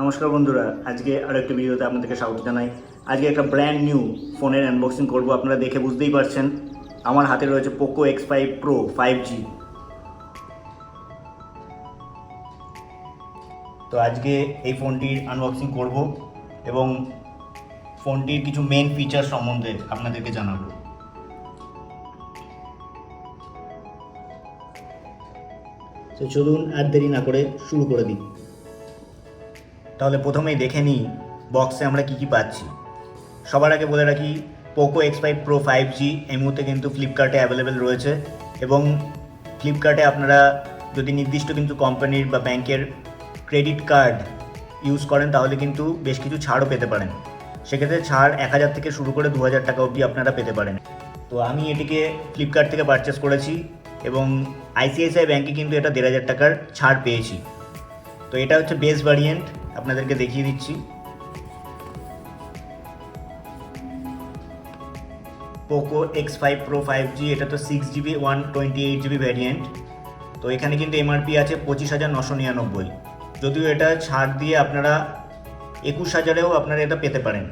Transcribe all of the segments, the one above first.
নমস্কার বন্ধুরা, আজকে আরও একটি ভিডিওতে আপনাদেরকে স্বাগত জানাই। আজকে একটা ব্র্যান্ড নিউ ফোনের আনবক্সিং করব। আপনারা দেখে বুঝতেই পারছেন আমার হাতে রয়েছে পোকো X5 Pro 5G। তো আজকে এই ফোনটির আনবক্সিং করব এবং ফোনটির কিছু মেন ফিচার সম্বন্ধে আপনাদেরকে জানাবো। তো চলুন আর দেরি না করে শুরু করে দিই। তাহলে প্রথমেই দেখে নিই বক্সে আমরা কি পাচ্ছি। সবার আগে বলে রাখি, পোকো X5 Pro 5G এই মুহূর্তে কিন্তু ফ্লিপকার্টে অ্যাভেলেবেল রয়েছে এবং ফ্লিপকার্টে আপনারা যদি নির্দিষ্ট কিন্তু কোম্পানির বা ব্যাংকের ক্রেডিট কার্ড ইউজ করেন তাহলে কিন্তু বেশ কিছু ছাড়ও পেতে পারেন। সেক্ষেত্রে ছাড় 1000 থেকে শুরু করে 2000 টাকা অবধি আপনারা পেতে পারেন। তো আমি এটিকে ফ্লিপকার্ট থেকে পারচেস করেছি এবং ICICI ব্যাংকে কিন্তু এটা 1500 টাকার ছাড় পেয়েছি। তো এটা হচ্ছে বেস ভ্যারিয়েন্ট, আপনাদেরকে দেখিয়ে দিচ্ছি। পোকো X5 Pro 5G, এটা তো 6GB 128GB ভ্যারিয়েন্ট। তো এখানে কিন্তু এমআরপি আছে 25,999, যদিও এটা ছাড় দিয়ে আপনারা 21,000-এও আপনারা এটা পেতে পারেন।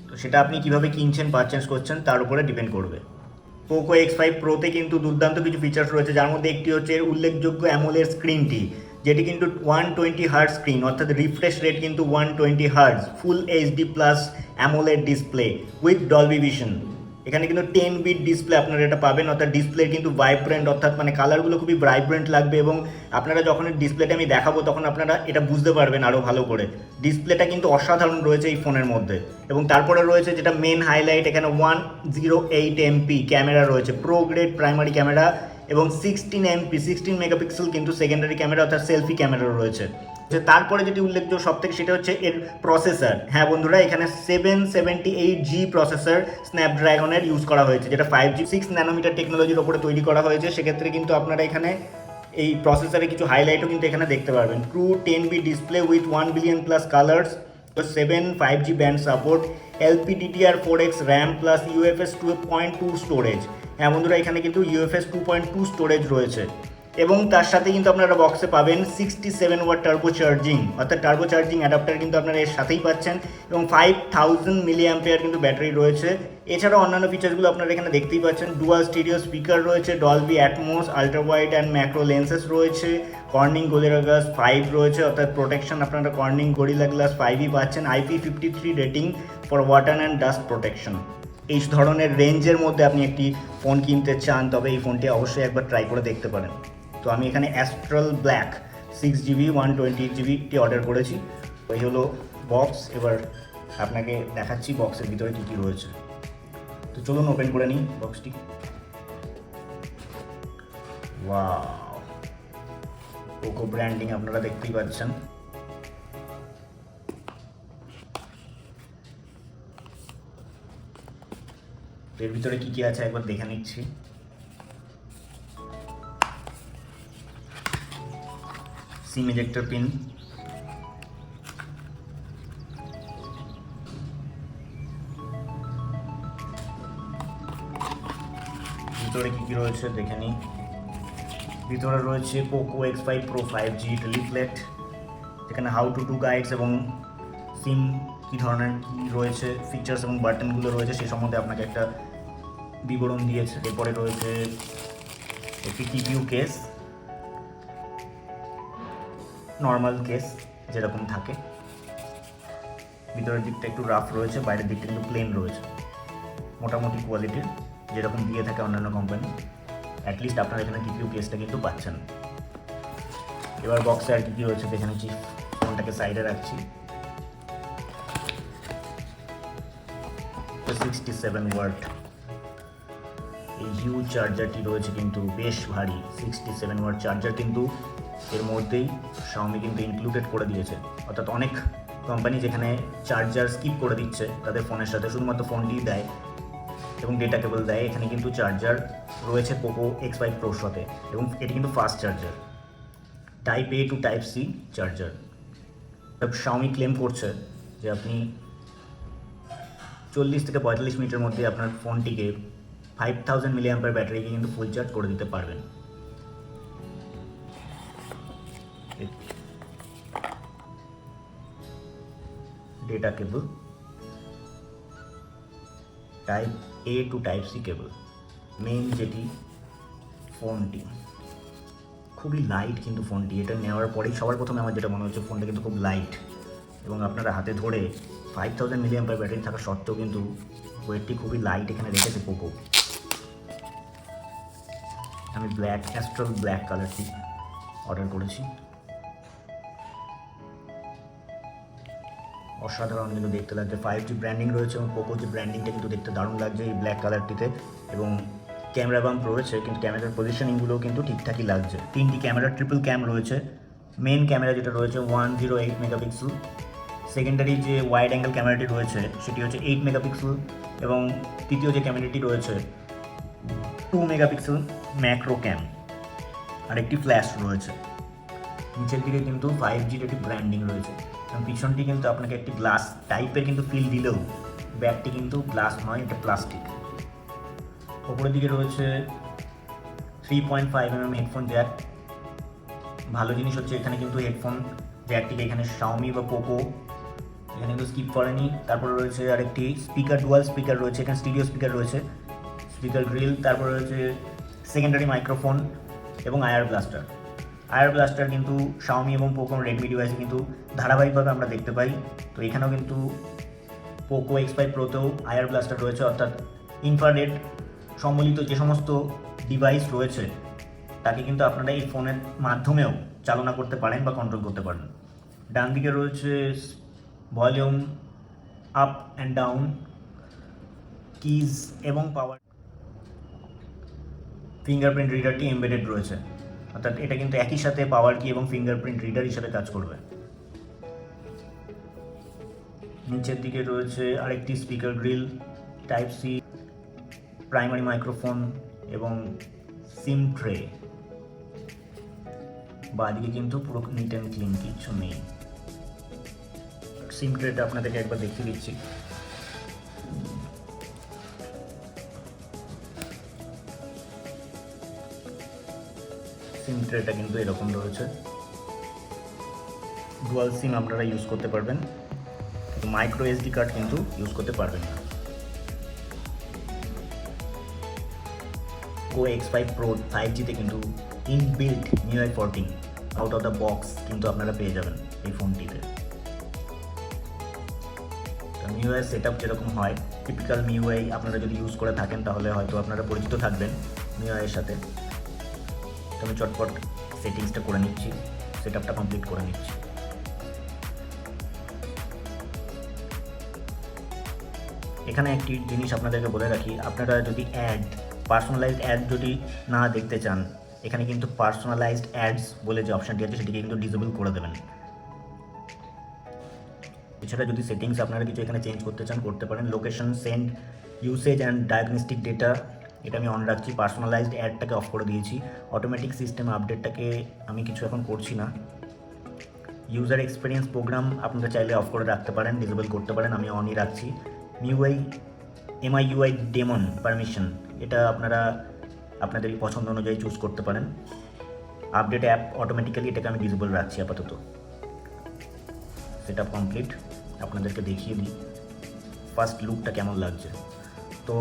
তো সেটা আপনি কিভাবে কিনছেন পারচেস করছেন তার উপরে ডিপেন্ড করবে। পোকো X5 Proতে কিন্তু দুর্দান্ত কিছু ফিচার্স রয়েছে, যার মধ্যে একটি হচ্ছে উল্লেখযোগ্য অ্যামোলেড স্ক্রিনটি, যেটি কিন্তু 120 হার্জ স্ক্রিন, অর্থাৎ রিফ্রেশ রেট কিন্তু 120 hertz, full HD plus AMOLED display with Dolby vision. এখানে কিন্তু 10 বিট ডিসপ্লে আপনারা এটা পাবেন, অর্থাৎ ডিসপ্লে কিন্তু ভাইব্রেন্ট, অর্থাৎ মানে কালারগুলো খুবই ভাইব্রেন্ট লাগবে এবং আপনারা যখন ডিসপ্লেটা আমি দেখাবো তখন আপনারা এটা বুঝতে পারবেন আরও ভালো করে। ডিসপ্লেটা কিন্তু অসাধারণ রয়েছে এই ফোনের মধ্যে। এবং তারপরে রয়েছে যেটা মেন হাইলাইট, এখানে 108 MP ক্যামেরা রয়েছে, প্রো গ্রেড প্রাইমারি ক্যামেরা, এবং 16 মেগাপিক্সেল কিন্তু সেকেন্ডারি ক্যামেরা অর্থাৎ সেলফি ক্যামেরা রয়েছে। তারপরে যেটি উল্লেখযোগ্য সব থেকে সেটা হচ্ছে এর প্রসেসর। হ্যাঁ বন্ধুরা, এখানে 778G প্রসেসর স্ন্যাপড্রাগনের ইউজ করা হয়েছে, যেটা 5G 6 ন্যানোমিটার টেকনোলজির ওপরে তৈরি করা হয়েছে। সেক্ষেত্রে কিন্তু আপনারা এখানে এই প্রসেসরে কিছু হাইলাইটও কিন্তু এখানে দেখতে পারবেন। True 10B display with 1 billion plus colours, 7 5G band support, LPDDR4X RAM plus UFS 2.2 storage. হ্যাঁ বন্ধুরা, এখানে কিন্তু UFS 2.2 স্টোরেজ রয়েছে এবং তার সাথে কিন্তু আপনারা বক্সে পাবেন 67 ওয়াট টার্বো চার্জিং, অর্থাৎ টার্বো চার্জিং অ্যাডাপ্টার কিন্তু আপনারা এর সাথেই পাচ্ছেন, এবং 5000 মিলি অ্যাম্পিয়ার কিন্তু ব্যাটারি রয়েছে। এছাড়াও অন্যান্য ফিচার্সগুলো আপনারা এখানে দেখতেই পাচ্ছেন। ডুয়াল স্টিরিও স্পিকার রয়েছে, Dolby Atmos, ultra wide and macro lenses রয়েছে, কর্নিং গরিলা গ্লাস 5 রয়েছে, অর্থাৎ প্রোটেকশন আপনারা কর্নিং গরিলা গ্লাস 5ই পাচ্ছেন। IP53 rating for water and dust protection. এই ধরনের রেঞ্জের মধ্যে আপনি একটি ফোন কিনতে চান তবে এই ফোনটি অবশ্যই একবার ট্রাই করে দেখতে পারেন। তো আমি এখানে অ্যাস্ট্রাল ব্ল্যাক 6GB 128GBটি অর্ডার করেছি। এই হলো বক্স। এবার আপনাকে দেখাচ্ছি বক্সের ভিতরে কী কী রয়েছে। তো চলুন ওপেন করে নিই বক্সটি। ওয়াও, পোকো ব্র্যান্ডিং আপনারা দেখতেই পাচ্ছেন। এর ভিতরে কী কী আছে একবার দেখে নিচ্ছি। সিম ইজেক্টর পিন, ভিতরে কী কী রয়েছে দেখে নিই। ভিতরে রয়েছে Poco X5 Pro 5G leaflet, এখানে হাউ টু ডু গাইডস এবং সিম কী ধরনের কী রয়েছে, ফিচার্স এবং বাটনগুলো রয়েছে সেই সম্বন্ধে আপনাকে একটা বিবরণ দিয়েছে। এরপরে রয়েছে একটি TPU কেস, নর্মাল কেস যেরকম থাকে। ভিতরের দিকটা একটু রাফ রয়েছে, বাইরের দিকটা কিন্তু প্লেন রয়েছে, মোটামুটি কোয়ালিটির যেরকম দিয়ে থাকে অন্যান্য কোম্পানি। অ্যাটলিস্ট আপনারা এখানে TPU কেসটা কিন্তু পাচ্ছেন। এবার বক্সে আর কী রয়েছে দেখে নিচ্ছি। ফোনটাকে সাইডে রাখছি। 67 ওয়াট এই হিউজ চার্জারটি রয়েছে, কিন্তু বেশ ভারী। 67 ওয়াট চার্জার কিন্তু এর মধ্যেই Xiaomi কিন্তু ইনক্লুডেড করে দিয়েছে, অর্থাৎ অনেক কোম্পানি যেখানে চার্জার স্কিপ করে দিচ্ছে তাদের ফোনের সাথে, শুধুমাত্র ফোনটিই দেয় এবং ডেটা কেবল দেয়, এখানে কিন্তু চার্জার রয়েছে পোকো X5 Proর সাথে। এবং এটি কিন্তু fast charger, type A to type C charger. Xiaomi claim করছে যে আপনি 40 থেকে 45 মিনিটের মধ্যে আপনার ফোনটিকে 5000 মিলি অ্যাম্পিয়ার ব্যাটারিকে কিন্তু ফুল চার্জ করে দিতে পারবেন। Data cable, type A to type C cable. Main যেটি ফোনটি খুবই লাইট, কিন্তু ফোনটি এটা নেওয়ার পরেই সবার প্রথমে আমার যেটা মনে হচ্ছে ফোনটা কিন্তু খুব লাইট, এবং আপনারা হাতে ধরে 5000 mAh ব্যাটারি থাকা সত্ত্বেও কিন্তু ওয়েটটি খুবই লাইট এখানে রেখেছে পোকো। আমি ব্ল্যাক অ্যাস্ট্রাল ব্ল্যাক কালারটি অর্ডার করেছি। অসাধারণ কিন্তু দেখতে লাগছে, 5G ব্র্যান্ডিং রয়েছে এবং পোকো যে ব্র্যান্ডিংটা কিন্তু দেখতে দারুণ লাগছে এই ব্ল্যাক কালারটিতে। এবং ক্যামেরা বাম্প রয়েছে, কিন্তু ক্যামেরার পজিশনিংগুলোও কিন্তু ঠিকঠাকই লাগছে। 3টি ক্যামেরা ট্রিপল ক্যাম রয়েছে। মেন ক্যামেরা যেটা রয়েছে 108 মেগাপিক্সেল, সেকেন্ডারি যে ওয়াইড অ্যাঙ্গেল ক্যামেরাটি রয়েছে সেটি হচ্ছে 8 মেগাপিক্সেল, এবং তৃতীয় যে ক্যামেরাটি রয়েছে 2 মেগাপিক্সেল ম্যাক্রো ক্যাম, আর একটি ফ্ল্যাশ রয়েছে। নিচের দিকে কিন্তু 5Gর একটি ব্র্যান্ডিং রয়েছে, এবং পিছনটি কিন্তু আপনাকে একটি গ্লাস টাইপের কিন্তু ফিল দিলেও ব্যাগটি কিন্তু গ্লাস নয়, এটা প্লাস্টিক। ওপরের দিকে রয়েছে 3.5mm হেডফোন জ্যাক। ভালো জিনিস হচ্ছে এখানে কিন্তু হেডফোন জ্যাকটিকে এখানে শাওমি বা পোকো এখানে কিন্তু স্কিপ করেনি। তারপরে রয়েছে আরেকটি স্পিকার, ডুয়াল স্পিকার রয়েছে, এখানে স্টিরিও স্পিকার রয়েছে, স্পিকার গ্রিল। তারপরে রয়েছে সেকেন্ডারি মাইক্রোফোন এবং আয়ার ব্লাস্টার। আয়ার ব্লাস্টার কিন্তু শাওমি এবং পোকো রেডমি ডিভাইসে কিন্তু ধারাবাহিকভাবে আমরা দেখতে পাই। তো এখানেও কিন্তু পোকো X5 প্রোতেও আয়ার ব্লাস্টার রয়েছে, অর্থাৎ ইনফ্রারেড সম্বলিত যে সমস্ত ডিভাইস রয়েছে তাকে কিন্তু আপনারা এই ফোনের মাধ্যমেও চালনা করতে পারেন বা কন্ট্রোল করতে পারেন। ডান দিকে রয়েছে volume up and down, keys এবং পাওয়ার। ফিঙ্গারপ্রিন্ট রিডারটি এমবেডেড রয়েছে, অর্থাৎ এটা কিন্তু একই সাথে পাওয়ার কি এবং ফিঙ্গারপ্রিন্ট রিডার হিসেবে কাজ করবে। নিচের দিকে রয়েছে আরেকটি speaker grille, type C, primary microphone এবং সিম ট্রে। বাদিকে কিন্তু পুরো নিট অ্যান্ড ক্লিন, কিছু নেই। সিম ট্রেটা আপনাদেরকে একবার দেখিয়ে দিচ্ছি। সিম ট্রেটা কিন্তু এরকম রয়েছে। ডুয়াল সিম আপনারা ইউজ করতে পারবেন, কিন্তু মাইক্রো এসডি কার্ড কিন্তু ইউজ করতে পারবেন না। Poco X5 Pro 5Gতে কিন্তু inbuilt MIUI 14 out of the box কিন্তু আপনারা পেয়ে যাবেন এই ফোনটিতে। MIUI সেটআপ যেরকম হয়, টিপিক্যাল MIUI আপনারা যদি ইউজ করে থাকেন তাহলে হয়তো আপনারা পরিচিত থাকবেন MIUI এর সাথে। তো আমি চটপট সেটিংসটা করে নিচ্ছি, সেটআপটা কমপ্লিট করে নিচ্ছি। এখানে একটি জিনিস আপনাদেরকে বলে রাখি, আপনারা যদি পার্সোনালাইজড অ্যাড যদি না দেখতে চান, এখানে কিন্তু পার্সোনালাইজড অ্যাডস বলে যে অপশানটি আছে সেটিকে কিন্তু ডিসেবল করে দেবেন। এছাড়া যদি সেটিংস আপনারা কিছু এখানে চেঞ্জ করতে চান করতে পারেন। Location, send, usage and diagnostic data এটা আমি অন রাখছি। পার্সোনালাইজড অ্যাডটাকে অফ করে দিয়েছি। অটোমেটিক সিস্টেম আপডেটটাকে আমি কিছু এখন করছি না। ইউজার এক্সপিরিয়েন্স প্রোগ্রাম আপনারা চাইলে অফ করে রাখতে পারেন, ডিসেবল করতে পারেন, আমি অনই রাখছি। MIUI ডেমন পারমিশন এটা আপনারা আপনাদের পছন্দ অনুযায়ী চুজ করতে পারেন। আপডেট অ্যাপ অটোমেটিক্যালি এটাকে আমি ডিসেবল রাখছি আপাতত। সেটআপ কমপ্লিট, আপনাদেরকে দেখিয়ে দিই ফার্স্ট লুকটা কেমন লাগছে। তো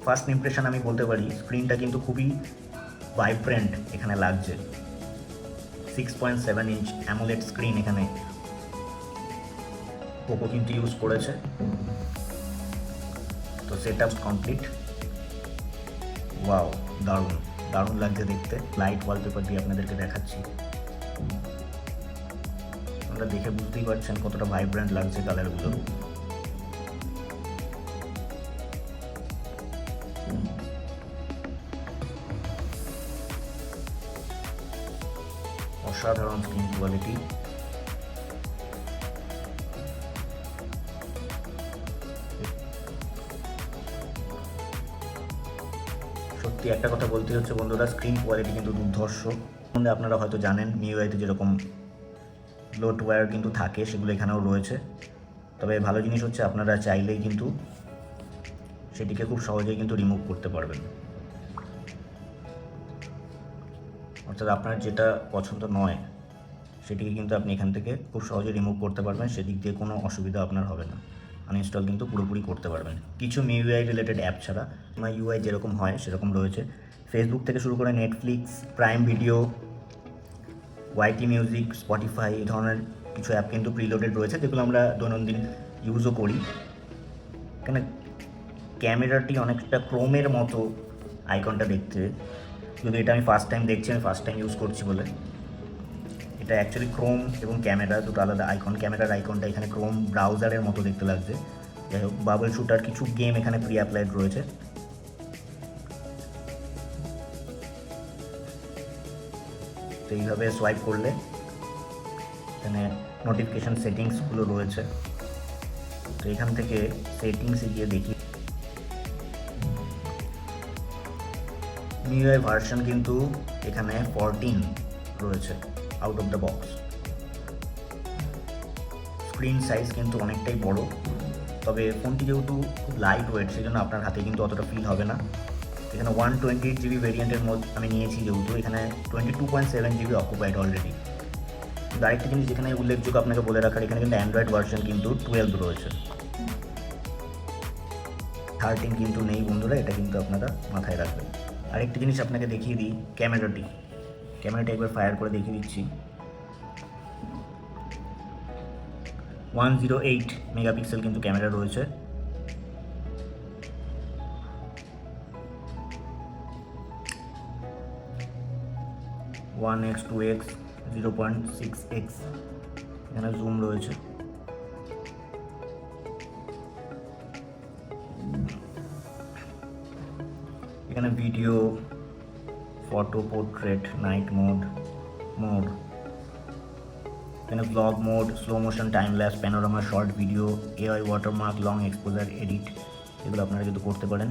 ফার্স্ট ইমপ্রেশন আমি বলতে পারি স্ক্রিনটা কিন্তু খুবই ভাইব্রেন্ট এখানে লাগছে। 6.7 ইঞ্চ অ্যামোলেড স্ক্রিন এখানে পোকো কিন্তু ইউজ করেছে। তো সেটআপ কমপ্লিট। ওয়াও, দারুণ দারুণ লাগছে দেখতে। লাইট ওয়ালপেপার দিয়ে আপনাদেরকে দেখাচ্ছি, আপনারা দেখে বুঝতেই পারছেন কতটা ভাইব্রেন্ট লাগছে কালারগুলো। অসাধারণ স্ক্রিন কোয়ালিটি। সত্যি একটা কথা বলতে হচ্ছে বন্ধুরা, স্ক্রিন কোয়ালিটি কিন্তু দুর্ধর্ষ। আপনারা হয়তো জানেন MIUIতে যেরকম ব্লোটওয়্যার কিন্তু থাকে সেগুলো এখানেও রয়েছে। তবে ভালো জিনিস হচ্ছে আপনারা চাইলেই কিন্তু সেটিকে খুব সহজেই কিন্তু রিমুভ করতে পারবেন। অর্থাৎ আপনার যেটা পছন্দ নয় সেটিকে কিন্তু আপনি এখান থেকে খুব সহজে রিমুভ করতে পারবেন, সেদিক দিয়ে কোনো অসুবিধা আপনার হবে না। আনইনস্টল কিন্তু পুরোপুরি করতে পারবেন কিছু MIUI রিলেটেড অ্যাপ ছাড়া। MIUI যেরকম হয় সেরকম রয়েছে। ফেসবুক থেকে শুরু করে নেটফ্লিক্স, প্রাইম ভিডিও, ওয়াইটি মিউজিক, স্পটিফাই, এই ধরনের কিছু অ্যাপ কিন্তু প্রিলোডেড রয়েছে, যেগুলো আমরা দৈনন্দিন ইউজও করি। এখানে ক্যামেরাটি অনেকটা ক্রোমের মতো আইকনটা দেখতে, যদি এটা আমি ফার্স্ট টাইম দেখছি, আমি ফার্স্ট টাইম ইউজ করছি বলে। এটা অ্যাকচুয়ালি ক্রোম এবং ক্যামেরা দুটো আলাদা আইকন। ক্যামেরার আইকনটা এখানে ক্রোম ব্রাউজারের মতো দেখতে লাগছে। যাই হোক, বাবল শুটার কিছু গেম এখানে প্রি অ্যাপ্লাইড রয়েছে। তো এইভাবে সোয়াইপ করলে এখানে নোটিফিকেশান সেটিংসগুলো রয়েছে। তো এখান থেকে সেটিংসে গিয়ে দেখি MIUI ভার্সন কিন্তু এখানে 14 রয়েছে out of the box. Screen size কিন্তু অনেকটাই বড়, তবে ফোনটি যেহেতু খুব লাইট ওয়েট, সেই জন্য আপনার হাতে কিন্তু অতটা ফিল হবে না। এখানে 128GB ভেরিয়েন্টের মধ্যে আমি নিয়েছি, যেহেতু এখানে 22.7GB অকুপাইড অলরেডি। আরেকটা জিনিস যেখানে উল্লেখযোগ্য আপনাকে বলে রাখার, এখানে কিন্তু অ্যান্ড্রয়েড ভার্সন কিন্তু 12 রয়েছে, 13 কিন্তু নেই বন্ধুরা, এটা কিন্তু আপনারা মাথায় রাখবেন। আরেকটা জিনিস আপনাকে দেখিয়ে দিই, ক্যামেরাটি একবার ফায়ার করে দেখিয়ে দিচ্ছি। 108 মেগাপিক্সেল কিন্তু ক্যামেরা রয়েছে। (1x, 2x, 0.6x) এখানে জুম রয়েছে। এখানে video, photo, portrait, night mode, এখানে vlog mode, slow motion, time lapse, panorama, short video, AI watermark, long exposure, edit, এগুলো আপনারা কিন্তু করতে পারেন।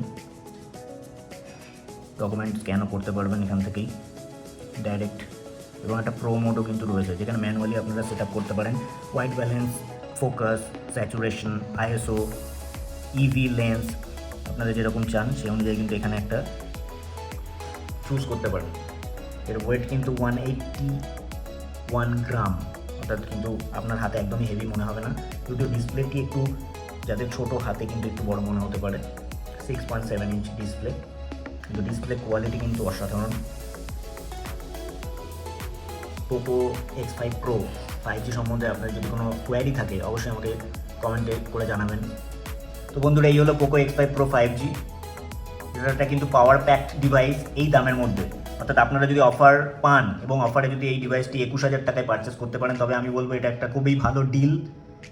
ডকুমেন্ট স্ক্যানও করতে পারবেন এখান থেকেই ডাইরেক্ট। এবং একটা প্রো মোডও কিন্তু রয়েছে, যেখানে ম্যানুয়ালি আপনারা সেট আপ করতে পারেন white balance, focus, saturation, ISO, EV lens, আপনারা যেরকম চান সেই অনুযায়ী কিন্তু এখানে একটা চুজ করতে পারেন। এর ওয়েট কিন্তু 181 গ্রাম, অর্থাৎ কিন্তু আপনার হাতে একদমই হেভি মনে হবে না। যদিও ডিসপ্লেটি একটু, যাদের ছোটো হাতে কিন্তু একটু বড় মনে হতে পারে। 6.7 ইঞ্চ ডিসপ্লে, কিন্তু ডিসপ্লে কোয়ালিটি কিন্তু অসাধারণ। Poco X5 Pro 5G সম্বন্ধে আপনার যদি কোনো কোয়ারি থাকে অবশ্যই আমাকে কমেন্টে করে জানাবেন। তো বন্ধুরা, এই হলো Poco X5 Pro 5G। এটা কিন্তু পাওয়ার প্যাকড ডিভাইস এই দামের মধ্যে, অর্থাৎ আপনারা যদি অফার পান এবং অফারে যদি এই ডিভাইসটি 21,000 টাকায় পারচেস করতে পারেন, তবে আমি বলবো এটা একটা খুবই ভালো ডিল।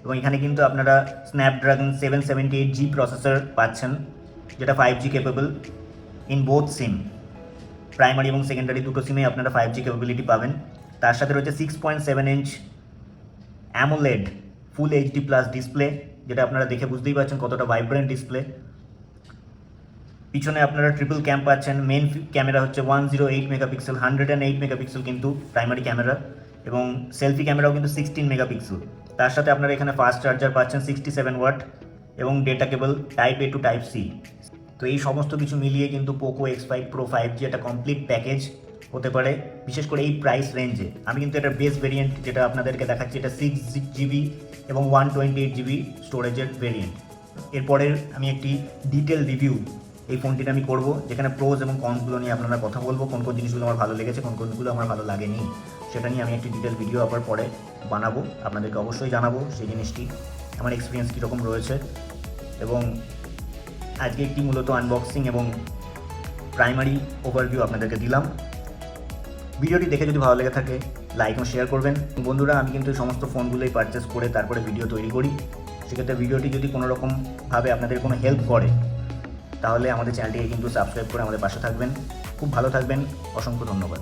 এবং এখানে কিন্তু আপনারা স্ন্যাপড্রাগন 778G প্রসেসর পাচ্ছেন, যেটা 5G capable in both SIM. Primary এবং সেকেন্ডারি দুটো সিমে আপনারা 5G ক্যাপেবিলিটি পাবেন। তার সাথে রয়েছে 6.7 ইঞ্চ AMOLED ফুল HD প্লাস ডিসপ্লে, যেটা আপনারা দেখে বুঝতেই পারছেন কতটা ভাইব্রেন্ট ডিসপ্লে। পিছনে আপনারা ট্রিপল ক্যাম পাচ্ছেন। মেন ক্যামেরা হচ্ছে 108 মেগাপিক্সেল, 108 মেগাপিক্সেল কিন্তু প্রাইমারি ক্যামেরা, এবং সেলফি ক্যামেরাও কিন্তু 16 মেগাপিক্সেল। তার সাথে আপনারা এখানে ফাস্ট চার্জার পাচ্ছেন 67 ওয়াট, এবং data cable type A to type C। তো এই সমস্ত কিছু মিলিয়ে কিন্তু Poco X5 Pro 5G একটা কমপ্লিট প্যাকেজ হতে পারে, বিশেষ করে এই প্রাইস রেঞ্জে। আমি কিন্তু এটা বেস ভেরিয়েন্ট যেটা আপনাদেরকে দেখাচ্ছি, এটা 6GB এবং 128GB স্টোরেজের ভেরিয়েন্ট। এরপরের আমি একটি ডিটেল রিভিউ এই ফোনটির আমি করব, যেখানে প্রোজ এবং কনগুলো নিয়ে আপনারা কথা বলবো, কোন কোন জিনিসগুলো আমার ভালো লেগেছে, কোন কোনগুলো আমার ভালো লাগেনি, সেটা নিয়ে আমি একটি ডিটেল ভিডিও আবার পরে বানাবো। আপনাদেরকে অবশ্যই জানাবো সেই জিনিসটি, আমার এক্সপিরিয়েন্স কীরকম রয়েছে। এবং আজকে একটি মূলত আনবক্সিং এবং প্রাইমারি ওভারভিউ আপনাদেরকে দিলাম। ভিডিওটি দেখে যদি ভালো লেগে থাকে লাইক ও শেয়ার করবেন। বন্ধুরা, আমি কিন্তু এই সমস্ত ফোনগুলোই পারচেস করে তারপরে ভিডিও তৈরি করি। সেক্ষেত্রে ভিডিওটি যদি কোনো রকমভাবে আপনাদের কোনো হেল্প করে, তাহলে আমাদের চ্যানেলটিকে কিন্তু সাবস্ক্রাইব করে আমাদের পাশে থাকবেন। খুব ভালো থাকবেন, অসংখ্য ধন্যবাদ।